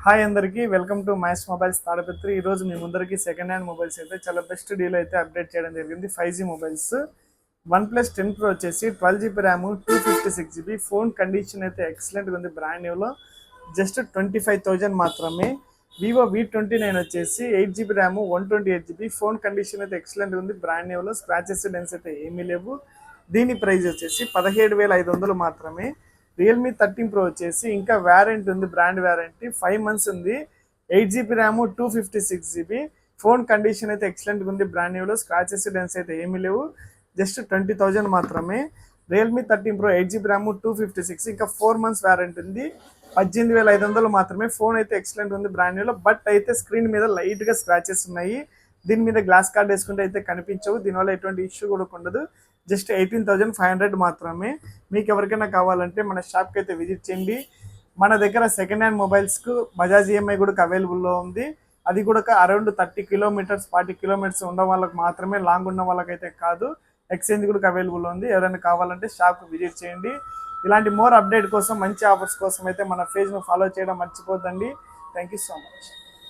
Hi అందరికీ welcome to మైస్ mobiles Tadipatri. ఈరోజు మీ ముందరికి సెకండ్ హ్యాండ్ మొబైల్స్ అయితే చాలా బెస్ట్ డీల్ అయితే అప్డేట్ చేయడం జరిగింది. 5G మొబైల్స్ OnePlus 10 Pro వచ్చేసి 12GB RAM 256GB. Phone condition అయితే ఎక్సలెంట్గా ఉంది, బ్రాండ్ న్యూలో. జస్ట్ 25,000 మాత్రమే. వివో V29 వచ్చేసి 8GB RAM 128GB. Phone condition అయితే ఎక్సలెంట్గా ఉంది, బ్రాండ్ న్యూలో. స్క్రాచెస్ డెన్స్ అయితే ఏమీ లేవు. దీని ప్రైస్ వచ్చేసి 17,500 మాత్రమే. రియల్మీ 13 Pro వచ్చేసి ఇంకా వ్యారంటీ ఉంది, బ్రాండ్ వ్యారంటీ 5 months ఉంది. 8GB RAM 256GB. Phone condition అయితే ఎక్సలెంట్గా ఉంది, బ్రాండ్ న్యూలో. స్క్రాచెస్ డెన్స్ అయితే ఏమీ లేవు. జస్ట్ 20,000 మాత్రమే. రియల్మీ 13 Pro 8GB ర్యామ్ 256, ఇంకా 4 months వ్యారంటీ ఉంది. 18,500 మాత్రమే. ఫోన్ అయితే ఎక్సలెంట్ ఉంది, బ్రాండ్ న్యూలో. బట్ అయితే స్క్రీన్ మీద లైట్గా స్క్రాచెస్ ఉన్నాయి. దీని మీద గ్లాస్ కార్డ్ వేసుకుంటే అయితే కనిపించవు, దీనివల్ల ఎటువంటి ఇష్యూ కూడా ఉండదు. జస్ట్ 18,500 మాత్రమే. మీకు ఎవరికైనా కావాలంటే మన షాప్కి అయితే విజిట్ చేయండి. మన దగ్గర సెకండ్ హ్యాండ్ మొబైల్స్కు బజాజ్ ఈఎంఐ కూడా అవైలబుల్లో ఉంది. అది కూడా అరౌండ్ 30 kilometers 40 kilometers ఉన్న వాళ్ళకి మాత్రమే, లాంగ్ ఉన్న వాళ్ళకైతే కాదు. ఎక్స్చేంజ్ కూడా అవైలబుల్ ఉంది. ఎవరైనా కావాలంటే షాప్కి విజిట్ చేయండి. ఇలాంటి మోర్ అప్డేట్ కోసం, మంచి ఆఫర్స్ కోసం అయితే మన పేజ్ను ఫాలో చేయడం మర్చిపోద్దండి. Thank you so much.